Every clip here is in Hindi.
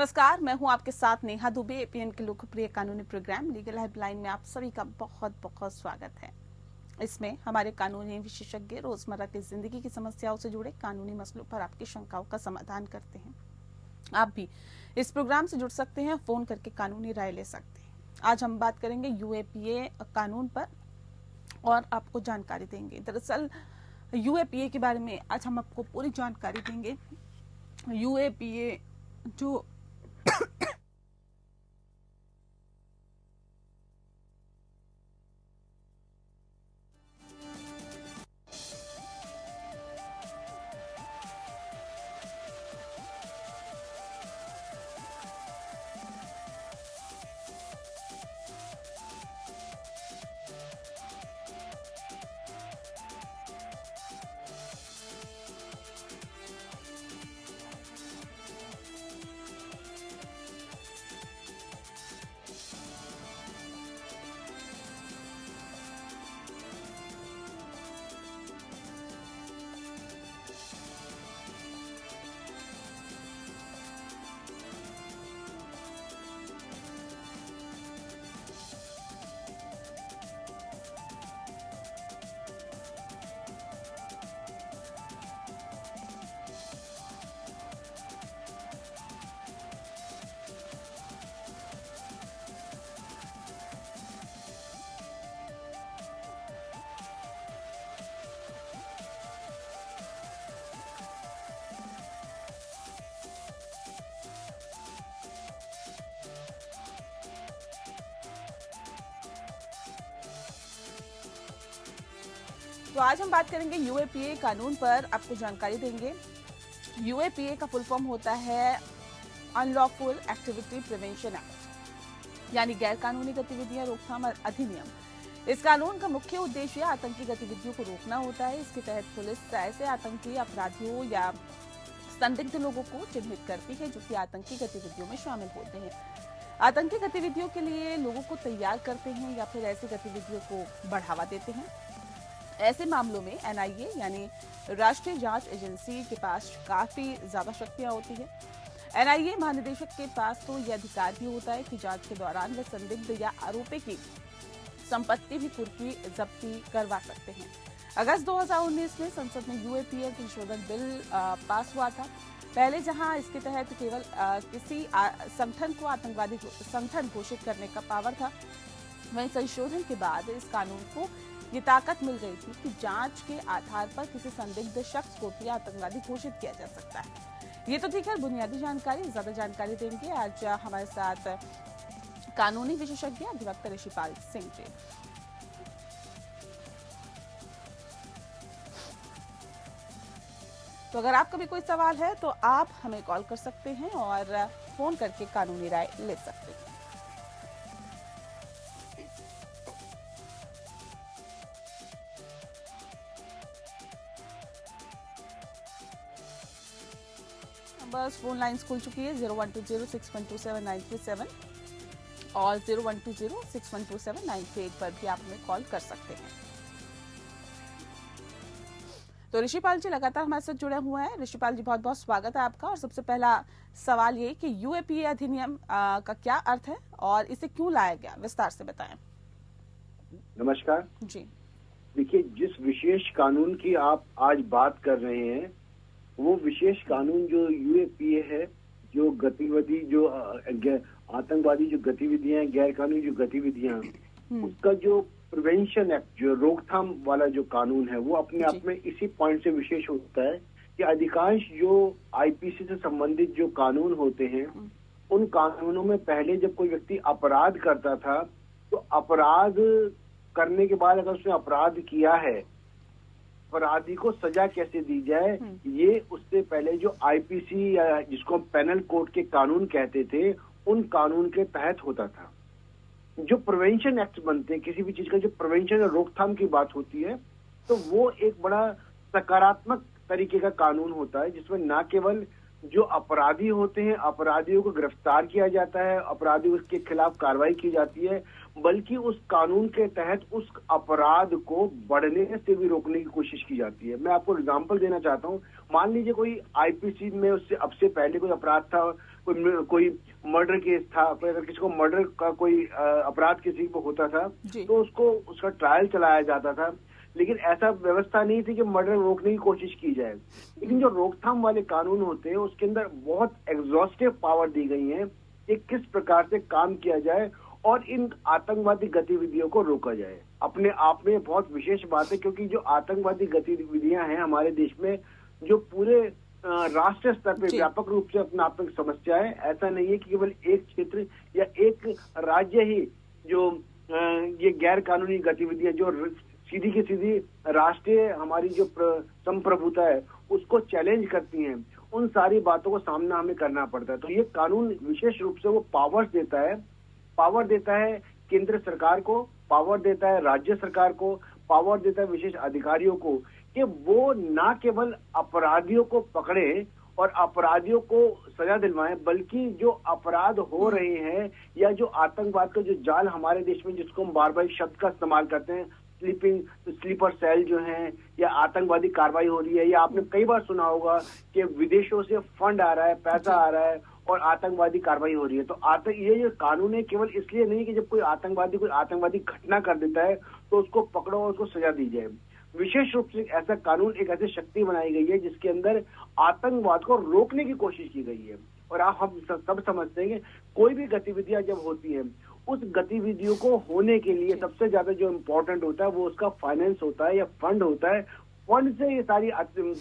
नमस्कार, मैं हूं आपके साथ नेहा दुबे। एपीएन के लोकप्रिय कानूनी प्रोग्राम लीगल हेल्पलाइन में आप सभी का बहुत बहुत स्वागत है। इसमें हमारे कानूनी विशेषज्ञ रोजमर्रा की जिंदगी की समस्याओं से जुड़े कानूनी मसलों पर आपकी शंकाओं का समाधान करते हैं। आप भी इस प्रोग्राम से जुड़ सकते हैं, फोन करके कानूनी राय ले सकते हैं। आज हम बात करेंगे यूएपीए कानून पर और आपको जानकारी देंगे। दरअसल यूएपीए के बारे में आज हम आपको पूरी जानकारी देंगे। यूएपीए जो तो आज हम बात करेंगे यूएपीए कानून पर, आपको जानकारी देंगे। यूएपीए का फुल फॉर्म होता है अनलॉफुल एक्टिविटी प्रिवेंशन एक्ट, यानी गैर कानूनी गतिविधियां रोकथाम अधिनियम। इस कानून का मुख्य उद्देश्य आतंकी गतिविधियों को रोकना होता है। इसके तहत पुलिस ऐसे आतंकी अपराधियों या संदिग्ध लोगों को चिन्हित करती है जो कि आतंकी गतिविधियों में शामिल होते हैं, आतंकी गतिविधियों के लिए लोगों को तैयार करते हैं या फिर ऐसी गतिविधियों को बढ़ावा देते हैं। ऐसे मामलों में एनआईए यानी राष्ट्रीय जांच एजेंसी के पास काफी ज्यादा शक्तियां होती है। एनआईए महानिदेशक के पास तो यह अधिकार भी होता है कि जांच के दौरान वे संदिग्ध या आरोपी की संपत्ति भी कुर्की जब्ती करवा सकते हैं। अगस्त 2019 में संसद में यूएपीए संशोधन बिल पास हुआ था। पहले जहां इसके तहत केवल किसी संगठन को आतंकवादी संगठन घोषित करने का पावर था, वहीं संशोधन के बाद इस कानून को ये ताकत मिल गई थी कि जांच के आधार पर किसी संदिग्ध शख्स को भी आतंकवादी घोषित किया जा सकता है। ये तो ठीक है बुनियादी जानकारी। ज्यादा जानकारी देंगे आज हमारे साथ कानूनी विशेषज्ञ अधिवक्ता ऋषिपाल सिंह जी। तो अगर आपका भी कोई सवाल है तो आप हमें कॉल कर सकते हैं और फोन करके कानूनी राय ले सकते हैं। बस फोन लाइंस खुल चुकी है 0120612793 और 0120612793 पर भी आप हमें कॉल कर सकते हैं। तो ऋषिपाल जी लगातार हमारे साथ जुड़े हुए हैं। ऋषिपाल जी बहुत बहुत स्वागत है आपका। और सबसे पहला सवाल ये कि यूएपीए अधिनियम का क्या अर्थ है और इसे क्यों लाया गया, विस्तार से बताएं। नमस्कार जी। देखिए, जिस विशेष कानून की आप आज बात कर रहे हैं वो विशेष कानून जो यूएपीए है, जो गतिविधि जो आतंकवादी जो गतिविधियां, गैर कानूनी जो गतिविधियां, उसका जो प्रिवेंशन एक्ट, जो रोकथाम वाला जो कानून है, वो अपने आप में इसी पॉइंट से विशेष होता है कि अधिकांश जो आईपीसी से संबंधित जो कानून होते हैं, उन कानूनों में पहले जब कोई व्यक्ति अपराध करता था तो अपराध करने के बाद अगर उसने अपराध किया है, अपराधी को सजा कैसे दी जाए, ये उससे पहले जो आईपीसी या जिसको हम पेनल कोड के कानून कहते थे, उन कानून के तहत होता था। जो प्रिवेंशन एक्ट बनते हैं, किसी भी चीज का जो प्रिवेंशन और रोकथाम की बात होती है, तो वो एक बड़ा सकारात्मक तरीके का कानून होता है जिसमें ना केवल जो अपराधी होते हैं, अपराधियों को गिरफ्तार किया जाता है, अपराधी के खिलाफ कार्रवाई की जाती है, बल्कि उस कानून के तहत उस अपराध को बढ़ने से भी रोकने की कोशिश की जाती है। मैं आपको एग्जांपल देना चाहता हूँ। मान लीजिए कोई आईपीसी में उससे अब से पहले कोई अपराध था कोई मर्डर केस था, कोई अगर किसी को मर्डर का कोई अपराध किसी को होता था तो उसको उसका ट्रायल चलाया जाता था। लेकिन ऐसा व्यवस्था नहीं थी कि मर्डर रोकने की कोशिश की जाए। लेकिन जो रोकथाम वाले कानून होते हैं उसके अंदर बहुत एग्जॉस्टिव पावर दी गई है कि किस प्रकार से काम किया जाए और इन आतंकवादी गतिविधियों को रोका जाए। अपने आप में बहुत विशेष बात है, क्योंकि जो आतंकवादी गतिविधियां हैं हमारे देश में, जो पूरे राष्ट्रीय स्तर पे व्यापक रूप से अपना आप में समस्या है। ऐसा नहीं है कि केवल एक क्षेत्र या एक राज्य ही जो ये गैर कानूनी गतिविधियां जो सीधी की सीधी राष्ट्रीय हमारी जो संप्रभुता है उसको चैलेंज करती हैं, उन सारी बातों को सामना हमें करना पड़ता है। तो ये कानून विशेष रूप से वो पावर देता है केंद्र सरकार को, पावर देता है राज्य सरकार को, पावर देता है विशेष अधिकारियों को कि वो ना केवल अपराधियों को पकड़े और अपराधियों को सजा दिलवाएं, बल्कि जो अपराध हो रहे हैं या जो आतंकवाद का जो जाल हमारे देश में, जिसको हम बार बार शब्द का इस्तेमाल करते हैं, स्लीपर सेल जो हैं, या आतंकवादी कार्रवाई हो रही है, या आपने कई बार सुना होगा कि विदेशों से फंड आ रहा है, पैसा आ रहा है और आतंकवादी कार्रवाई हो रही है। तो ये जो कानून है केवल इसलिए नहीं कि जब कोई आतंकवादी घटना कर देता है तो उसको पकड़ो और उसको सजा दी जाए। विशेष रूप से ऐसा कानून एक ऐसी शक्ति बनाई गई है जिसके अंदर आतंकवाद को रोकने की कोशिश की गई है। और हम सब समझते हैं कि कोई भी गतिविधियां जब होती है, उस गतिविधियों को होने के लिए सबसे ज्यादा जो इम्पोर्टेंट होता है वो उसका फाइनेंस होता है या फंड होता है। फंड से ये सारी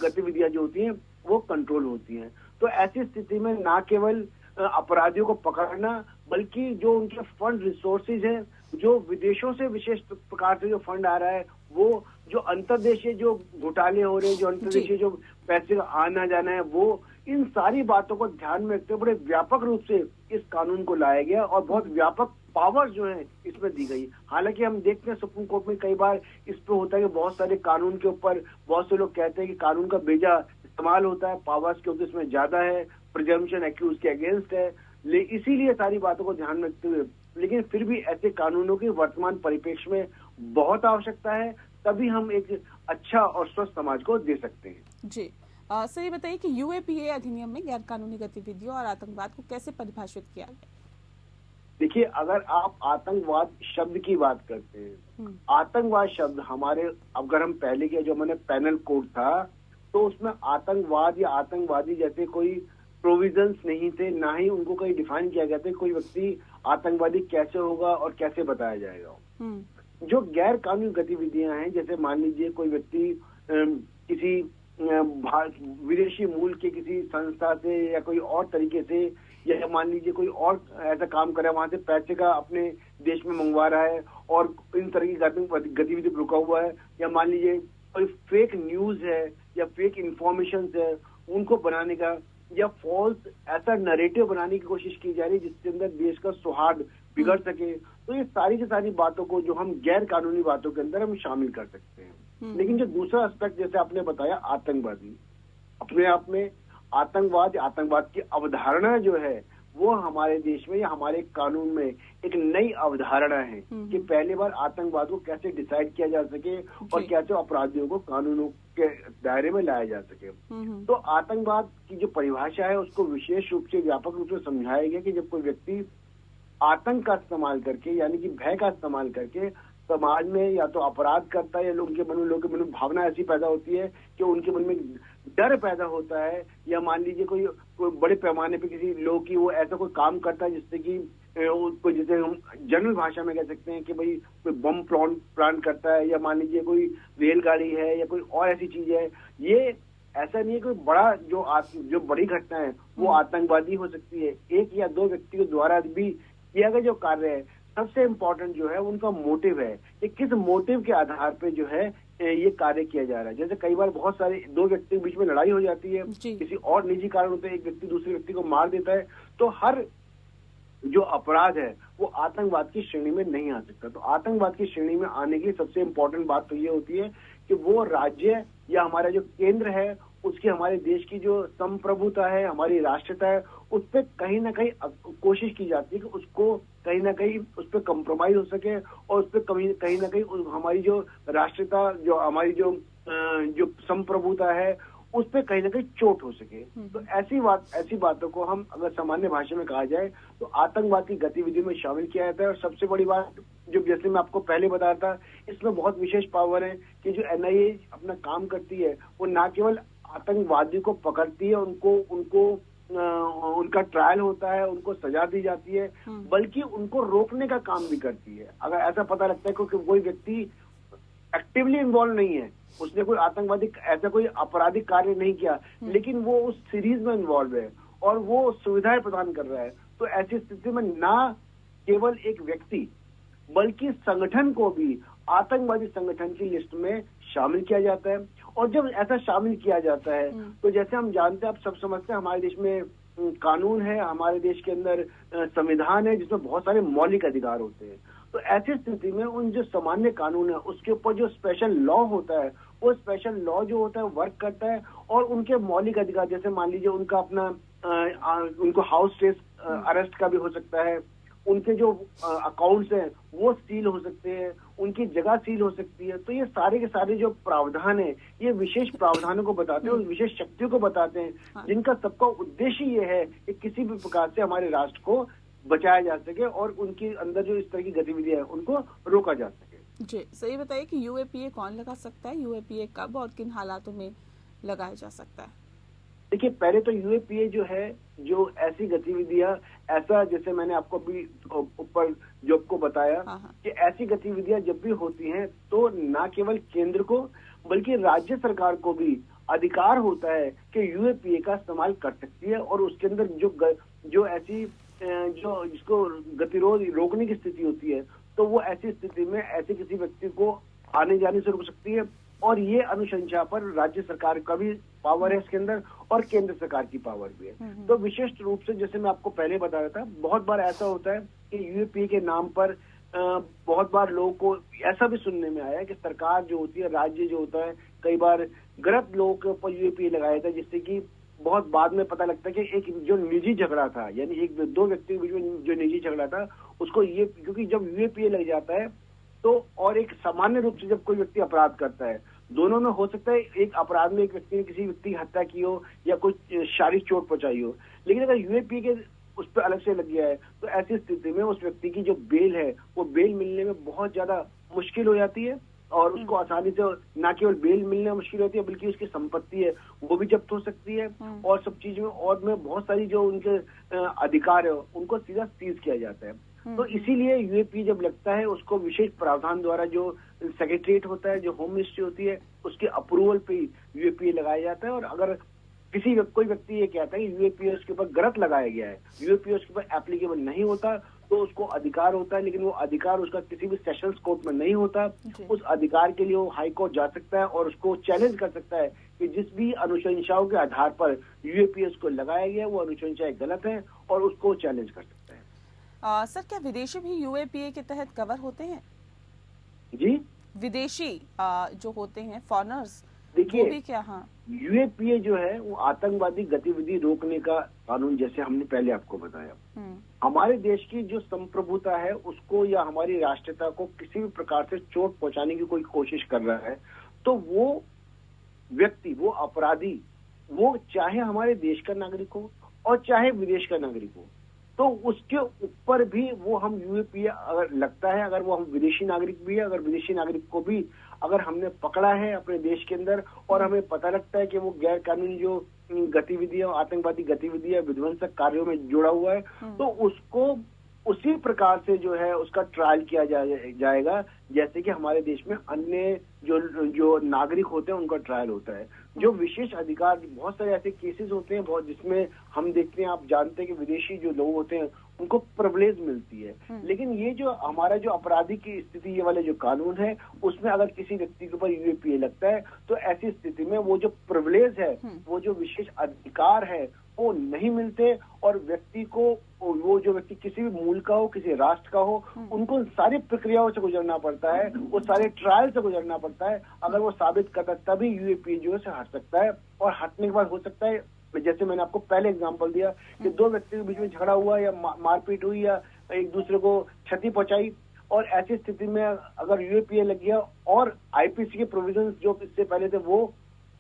गतिविधियां जो होती हैं वो कंट्रोल होती हैं। तो ऐसी स्थिति में ना केवल अपराधियों को पकड़ना, बल्कि जो उनके फंड रिसोर्सेज हैं, जो विदेशों से विशेष प्रकार से जो फंड आ रहा है, वो जो अंतर्देशीय जो घोटाले हो रहे हैं, जो अंतर्देशीय जो पैसे का आना जाना है, वो इन सारी बातों को ध्यान में रखते हुए बड़े व्यापक रूप से इस कानून को लाया गया और बहुत व्यापक पावर जो है इसमें दी गई। हालांकि हम देखते हैं सुप्रीम कोर्ट में कई बार इस पे होता है कि बहुत सारे कानून के ऊपर बहुत से लोग कहते हैं कि कानून का बेजा इस्तेमाल होता है, पावर्स क्योंकि इसमें ज्यादा है, प्रिजम्पशन एक्यूज के अगेंस्ट है, इसीलिए सारी बातों को ध्यान में रखते हुए, लेकिन फिर भी ऐसे कानूनों की वर्तमान परिप्रेक्ष्य में बहुत आवश्यकता है, तभी हम एक अच्छा और स्वस्थ समाज को दे सकते हैं। जी सर, ये बताइए कि यूएपीए अधिनियम में गैर कानूनी गतिविधियों और आतंकवाद को कैसे परिभाषित किया गया? देखिए, अगर आप आतंकवाद शब्द की बात करते हैं, आतंकवाद शब्द हमारे, अगर हम पहले के जो मैंने पैनल कोड था तो उसमें आतंकवाद या आतंकवादी जैसे कोई प्रोविजंस नहीं थे, ना ही उनको कहीं डिफाइन किया गया था कोई व्यक्ति आतंकवादी कैसे होगा और कैसे बताया जाएगा। जो गैर कानूनी गतिविधियां हैं, जैसे मान लीजिए कोई व्यक्ति किसी विदेशी मूल के किसी संस्था से या कोई और तरीके से, या मान लीजिए कोई और ऐसा काम कर रहा है, वहां से पैसे का अपने देश में मंगवा रहा है और इन तरह की गतिविधि रुका हुआ है, या मान लीजिए कोई फेक न्यूज है या फेक इंफॉर्मेशन है उनको बनाने का, या फॉल्स ऐसा नरेटिव बनाने की कोशिश की जा रही है जिसके अंदर देश का सौहार्द बिगड़ सके। तो ये सारी की सारी बातों को जो हम गैर कानूनी बातों के अंदर हम शामिल कर सकते हैं। लेकिन जो दूसरा एस्पेक्ट, जैसे आपने बताया आतंकवादी, अपने आप में आतंकवाद की अवधारणा जो है वो हमारे देश में या हमारे कानून में एक नई अवधारणा है कि पहली बार आतंकवाद को कैसे डिसाइड किया जा सके और कैसे अपराधियों को कानूनों के दायरे में लाया जा सके। तो आतंकवाद की जो परिभाषा है उसको विशेष रूप से व्यापक रूप से समझाया गया कि जब कोई व्यक्ति आतंक का इस्तेमाल करके, यानी कि भय का इस्तेमाल करके समाज में या तो अपराध करता है, या लोगों के मन में भावना ऐसी पैदा होती है कि उनके मन में डर पैदा होता है, या मान लीजिए कोई बड़े पैमाने पे किसी लोग की वो ऐसा कोई काम करता है जिससे कि जिसे हम जनरल भाषा में कह सकते हैं कि भाई कोई बम प्लान करता है, या मान लीजिए कोई रेलगाड़ी है या कोई और ऐसी चीज है। ये ऐसा नहीं है कोई बड़ा जो बड़ी घटना है वो आतंकवादी हो सकती है। एक या दो व्यक्ति के द्वारा भी किया गया जो कार्य है, सबसे इम्पोर्टेंट जो है उनका मोटिव है कि किस मोटिव के आधार पे जो है ये कार्य किया जा रहा है। जैसे कई बार बहुत सारे दो व्यक्ति के बीच में लड़ाई हो जाती है, किसी और निजी कारण होते हैं, एक व्यक्ति दूसरे व्यक्ति को मार देता है, तो हर जो अपराध है वो आतंकवाद की श्रेणी में नहीं आ सकता। तो आतंकवाद की श्रेणी में आने की सबसे इम्पोर्टेंट बात तो ये होती है कि वो राज्य या हमारा जो केंद्र है उसकी, हमारे देश की जो संप्रभुता है, हमारी राष्ट्रीयता है, उस पर कहीं ना कहीं कोशिश की जाती है कि उसको कहीं ना कहीं उस पर कॉम्प्रोमाइज हो सके और उस पर कहीं ना कहीं हमारी जो राष्ट्रीयता, जो हमारी जो संप्रभुता है उस पर कहीं ना कहीं चोट हो सके। तो ऐसी बातों को हम अगर सामान्य भाषा में कहा जाए तो आतंकवाद की गतिविधियों में शामिल किया जाता है। और सबसे बड़ी बात जो जैसे मैं आपको पहले बताया था, इसमें बहुत विशेष पावर है कि जो एनआईए अपना काम करती है वो न केवल आतंकवादी को पकड़ती है, उनका ट्रायल होता है, उनको सजा दी जाती है, बल्कि उनको रोकने का काम भी करती है। अगर ऐसा पता लगता है कि कोई व्यक्ति एक्टिवली इन्वॉल्व नहीं है, उसने कोई आतंकवादी ऐसा कोई आपराधिक कार्य नहीं किया, लेकिन वो उस सीरीज में इन्वॉल्व है और वो सुविधाएं प्रदान कर रहा है, तो ऐसी स्थिति में ना केवल एक व्यक्ति बल्कि संगठन को भी आतंकवादी संगठन की लिस्ट में शामिल किया जाता है। और जब ऐसा शामिल किया जाता है तो जैसे हम जानते हैं, आप सब समझते हैं, हमारे देश में कानून है, हमारे देश के अंदर संविधान है जिसमें बहुत सारे मौलिक अधिकार होते हैं। तो ऐसी स्थिति में उन जो सामान्य कानून है उसके ऊपर जो स्पेशल लॉ होता है, वो स्पेशल लॉ जो होता है वर्क करता है और उनके मौलिक अधिकार, जैसे मान लीजिए उनका अपना उनको हाउस अरेस्ट का भी हो सकता है, उनके जो अकाउंट्स हैं वो सील हो सकते हैं, उनकी जगह सील हो सकती है। तो ये सारे के सारे जो प्रावधान है, ये विशेष प्रावधानों को बताते हैं, विशेष शक्तियों को बताते हैं, जिनका सबका उद्देश्य ये है कि किसी भी प्रकार से हमारे राष्ट्र को बचाया जा सके और उनके अंदर जो इस तरह की गतिविधियां हैं उनको रोका जा सके। जी, सही बताइए कि यूएपीए कौन लगा सकता है, यूएपीए कब और किन हालातों में लगाया जा सकता है? देखिए, पहले तो यूएपीए जो है, जो ऐसी गतिविधियां, ऐसा जैसे मैंने आपको अभी ऊपर जो आपको बताया कि ऐसी गतिविधियां जब भी होती हैं तो न केवल केंद्र को बल्कि राज्य सरकार को भी अधिकार होता है कि यूएपीए का इस्तेमाल कर सकती है और उसके अंदर जो ऐसी जो जिसको गतिरोध रोकने की स्थिति होती है तो वो ऐसी स्थिति में ऐसे किसी व्यक्ति को आने जाने से रोक सकती है। और ये अनुशंसा पर राज्य सरकार का भी पावर है इसके अंदर और केंद्र सरकार की पावर भी है। तो विशेष रूप से जैसे मैं आपको पहले बताया था, बहुत बार ऐसा होता है कि यूएपीए के नाम पर बहुत बार लोगों को ऐसा भी सुनने में आया कि सरकार जो होती है, राज्य जो होता है, कई बार गलत लोगों के ऊपर यूएपीए लगाया था, जिससे कि बहुत बाद में पता लगता है कि एक जो निजी झगड़ा था, यानी एक दो व्यक्ति के बीच में जो निजी झगड़ा था उसको ये, क्योंकि जब यूएपीए लग जाता है तो और एक सामान्य रूप से जब कोई व्यक्ति अपराध करता है, दोनों में हो सकता है एक अपराध में एक व्यक्ति ने किसी व्यक्ति की हत्या की हो या कोई शारीरिक चोट पहुंचाई हो, लेकिन अगर यूएपीए के उस पर अलग से लग गया है तो ऐसी स्थिति में उस व्यक्ति की जो बेल है वो बेल मिलने में बहुत ज्यादा मुश्किल हो जाती है और उसको आसानी से न केवल बेल मिलने में मुश्किल होती है बल्कि उसकी संपत्ति है वो भी जब्त हो सकती है और सब चीज में और में बहुत सारी जो उनके अधिकार है उनको सीधा सीज किया जाता है। तो इसीलिए यूएपीए जब लगता है उसको विशेष प्रावधान द्वारा जो सेक्रेटरीट होता है, जो होम मिनिस्ट्री होती है, उसके अप्रूवल पे यूएपीए लगाया जाता है। और अगर कोई व्यक्ति ये कहता है कि यूएपीए उसके ऊपर गलत लगाया गया है, यूएपीए उसके ऊपर एप्लीकेबल नहीं होता, तो उसको अधिकार होता है, लेकिन वो अधिकार उसका किसी भी सेशंस कोर्ट में नहीं होता। उस अधिकार के लिए वो हाई कोर्ट जा सकता है और उसको चैलेंज कर सकता है कि जिस भी अनुशंसाओं के आधार पर यूएपीए उसको लगाया गया वो अनुशंसाएं गलत है और उसको चैलेंज कर सकता है। सर, क्या विदेशी भी यूएपीए के तहत कवर होते हैं? जी, विदेशी जो होते हैं फॉरेनर्स, देखिए भी क्या? हाँ, यूएपीए जो है वो आतंकवादी गतिविधि रोकने का कानून, जैसे हमने पहले आपको बताया, हमारे देश की जो संप्रभुता है उसको या हमारी राष्ट्रीयता को किसी भी प्रकार से चोट पहुंचाने की कोई कोशिश कर रहा है तो वो व्यक्ति, वो अपराधी, वो चाहे हमारे देश का नागरिक हो और चाहे विदेश का नागरिक हो, तो उसके ऊपर भी वो हम यूएपीए अगर लगता है, अगर वो हम विदेशी नागरिक भी है, अगर विदेशी नागरिक को भी अगर हमने पकड़ा है अपने देश के अंदर और हमें पता लगता है कि वो गैर कानूनी जो गतिविधियां, आतंकवादी गतिविधियां, विध्वंसक कार्यों में जुड़ा हुआ है, तो उसको उसी प्रकार से जो है उसका ट्रायल किया जाएगा जैसे कि हमारे देश में अन्य जो नागरिक होते हैं उनका ट्रायल होता है। जो विशेष अधिकार, बहुत सारे ऐसे केसेस होते हैं बहुत, जिसमें हम देखते हैं, आप जानते हैं कि विदेशी जो लोग होते हैं उनको प्रिविलेज मिलती है, लेकिन ये जो हमारा जो अपराधी की स्थिति, ये वाले जो कानून है उसमें अगर किसी व्यक्ति के ऊपर यूएपीए लगता है तो ऐसी स्थिति में वो जो प्रिविलेज है, वो जो विशेष अधिकार है वो नहीं मिलते और व्यक्ति को, वो जो व्यक्ति किसी भी मूल का हो, किसी राष्ट्र का हो, उनको सारी प्रक्रियाओं से गुजरना पड़ता है, वो सारे ट्रायल से गुजरना पड़ता है। अगर वो साबित करता तभी यूएपीए जो से हट सकता है और हटने के बाद हो सकता है, जैसे मैंने आपको पहले एग्जांपल दिया कि दो व्यक्ति के बीच में झगड़ा हुआ या मारपीट हुई या एक दूसरे को क्षति पहुंचाई और ऐसी स्थिति में अगर यूएपीए लग गया और आईपीसी के प्रोविजंस जो इससे पहले थे वो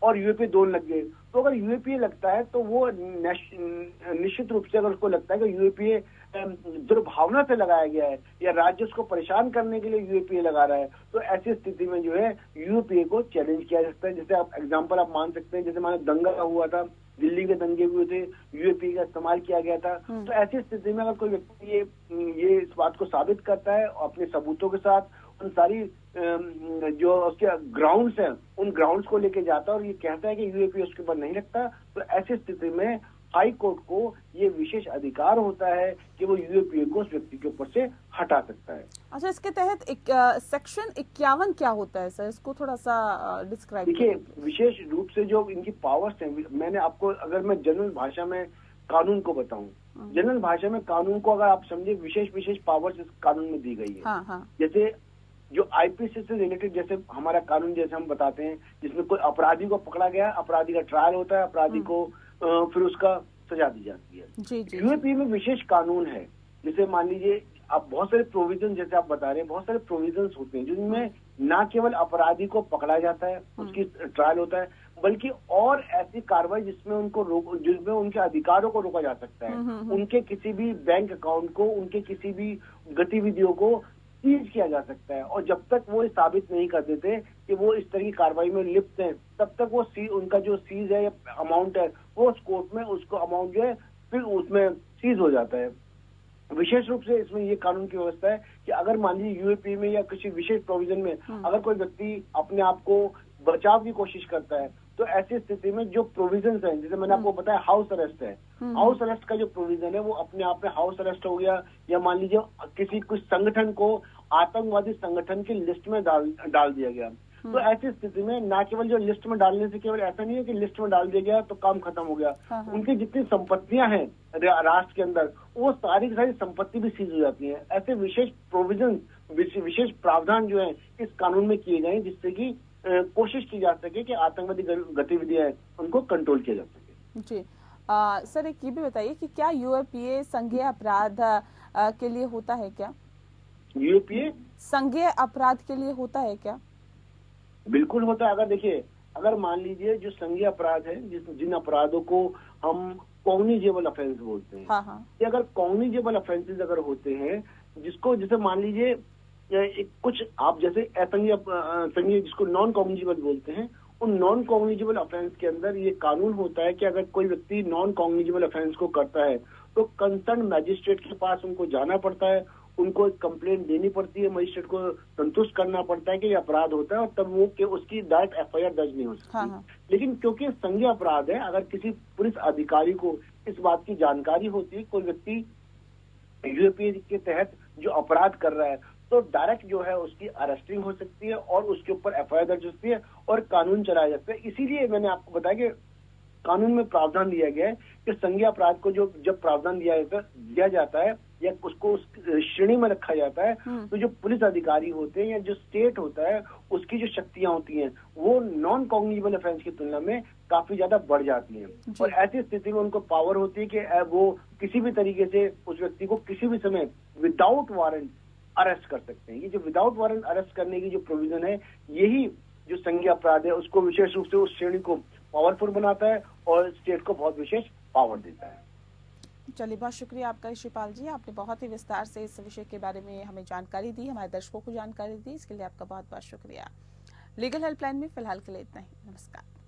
और यूएपीए दोनों लग गए। तो अगर यूएपीए लगता है तो वो निश्चित रूप से अगर उसको लगता है कि यूएपीए दुर्भावना से लगाया गया है या राज्य उसको परेशान करने के लिए यूएपीए लगा रहा है, तो ऐसी स्थिति में जो है यूएपीए को चैलेंज किया जा सकता है। जैसे आप एग्जांपल आप मान सकते हैं, जैसे माने दंगा हुआ था, दिल्ली के दंगे हुए थे, यूएपीए का इस्तेमाल किया गया था। तो ऐसी स्थिति में अगर कोई व्यक्ति ये इस बात को साबित करता है अपने सबूतों के साथ, उन सारी जो उसके ग्राउंड्स हैं उन ग्राउंड्स को लेके जाता है और ये कहता है कि यूएपीए उसके ऊपर नहीं लगता, तो ऐसी स्थिति में हाई कोर्ट को ये विशेष अधिकार होता है कि वो यूएपीए को उस व्यक्ति के ऊपर से हटा सकता है। अच्छा, इसके तहत सेक्शन 51 क्या होता है सर, इसको थोड़ा सा डिस्क्राइब देखिए, विशेष रूप से जो इनकी पावर्स हैं, मैंने आपको अगर मैं जनरल भाषा में कानून को बताऊं, जनरल भाषा में कानून को अगर आप समझे, विशेष पावर्स इस कानून में दी गई है। हाँ, हाँ। जैसे जो आईपीसी से रिलेटेड, जैसे हमारा कानून जैसे हम बताते हैं, जिसमें कोई अपराधी को पकड़ा गया, अपराधी का ट्रायल होता है, अपराधी को फिर उसका सजा दी जाती है। यूएपीए में विशेष कानून है, जैसे मान लीजिए आप बहुत सारे प्रोविजन, जैसे आप बता रहे हैं, बहुत सारे प्रोविजंस होते हैं जिनमें न केवल अपराधी को पकड़ा जाता है, उसकी ट्रायल होता है, बल्कि और ऐसी कार्रवाई जिसमें जिसमें उनके अधिकारों को रोका जा सकता है, उनके किसी भी बैंक अकाउंट को, उनके किसी भी गतिविधियों को सीज किया जा सकता है। और जब तक वो साबित नहीं कर देते कि वो इस तरह की कार्रवाई में लिप्त हैं, तब तक वो उनका जो सीज है या अमाउंट है, वो उस कोर्ट में उसको अमाउंट जो है फिर उसमें सीज हो जाता है। विशेष रूप से इसमें ये कानून की व्यवस्था है कि अगर मान लीजिए यूएपीए में या किसी विशेष प्रोविजन में अगर कोई व्यक्ति अपने आप को बचाव की कोशिश करता है, तो ऐसी स्थिति में जो प्रोविजंस हैं, जैसे मैंने आपको बताया हाउस अरेस्ट है, हाउस अरेस्ट का जो प्रोविजन है वो अपने आप में हाउस अरेस्ट हो गया, या मान लीजिए किसी कुछ संगठन को आतंकवादी संगठन की लिस्ट में डाल दिया गया, तो ऐसी स्थिति में न केवल जो लिस्ट में डालने से केवल ऐसा नहीं है कि लिस्ट में डाल दिया गया तो काम खत्म हो गया, उनकी जितनी संपत्तियां हैं राष्ट्र के अंदर, वो सारी की सारी संपत्ति भी सीज हो जाती है। ऐसे विशेष प्रोविजन, विशेष प्रावधान जो है इस कानून में किए गए, जिससे कि कोशिश की जा सके कि आतंकवादी गतिविधियां उनको कंट्रोल किया जा सके। जी सर, एक ये भी बताइए कि क्या यूएपीए संज्ञेय अपराध के लिए होता है क्या? यूएपीए संज्ञेय अपराध के लिए होता है क्या? बिल्कुल होता है। अगर देखिए, अगर मान लीजिए जो संज्ञेय अपराध है, जिन अपराधों को हम कॉग्निजेबल ऑफेंस बोलते हैं, कि अगर कॉग्निजेबल ऑफेंसेस अगर होते हैं, जिसको जैसे मान लीजिए कुछ आप जैसे असंज्ञेय जिसको नॉन कॉग्निजेबल बोलते हैं, उन नॉन कॉग्निजेबल ऑफेंस के अंदर ये कानून होता है कि अगर कोई व्यक्ति नॉन कॉग्निजेबल ऑफेंस को करता है तो कंसर्न मैजिस्ट्रेट के पास उनको जाना पड़ता है, उनको एक कंप्लेंट देनी पड़ती है, मजिस्ट्रेट को संतुष्ट करना पड़ता है कि ये अपराध होता है, और तब वो कि उसकी डायरेक्ट एफआईआर दर्ज नहीं हो सकती। लेकिन क्योंकि संज्ञेय अपराध है, अगर किसी पुलिस अधिकारी को इस बात की जानकारी होती है कोई व्यक्ति यूएपीए के तहत जो अपराध कर रहा है, तो डायरेक्ट जो है उसकी अरेस्टिंग हो सकती है और उसके ऊपर एफआईआर दर्ज होती है और कानून चलाया जाता है। इसीलिए मैंने आपको बताया कि कानून में प्रावधान दिया गया है कि संज्ञेय अपराध को जब प्रावधान दिया जाता है या उसको उस श्रेणी में रखा जाता है, तो जो पुलिस अधिकारी होते हैं या जो स्टेट होता है, उसकी जो शक्तियां होती हैं वो नॉन कॉग्निजेबल ऑफेंस की तुलना में काफी ज्यादा बढ़ जाती हैं। और ऐसी स्थिति में उनको पावर होती है कि वो किसी भी तरीके से उस व्यक्ति को किसी भी समय विदाउट वारंट अरेस्ट कर सकते हैं। ये जो विदाउट वारंट अरेस्ट करने की जो प्रोविजन है, यही जो संज्ञेय अपराध है उसको विशेष रूप से उस श्रेणी को पावरफुल बनाता है और स्टेट को बहुत विशेष पावर देता है। चलिए, बहुत शुक्रिया आपका ऋषिपाल जी, आपने बहुत ही विस्तार से इस विषय के बारे में हमें जानकारी दी, हमारे दर्शकों को जानकारी दी, इसके लिए आपका बहुत बहुत शुक्रिया। लीगल हेल्पलाइन में फिलहाल के लिए इतना ही। नमस्कार।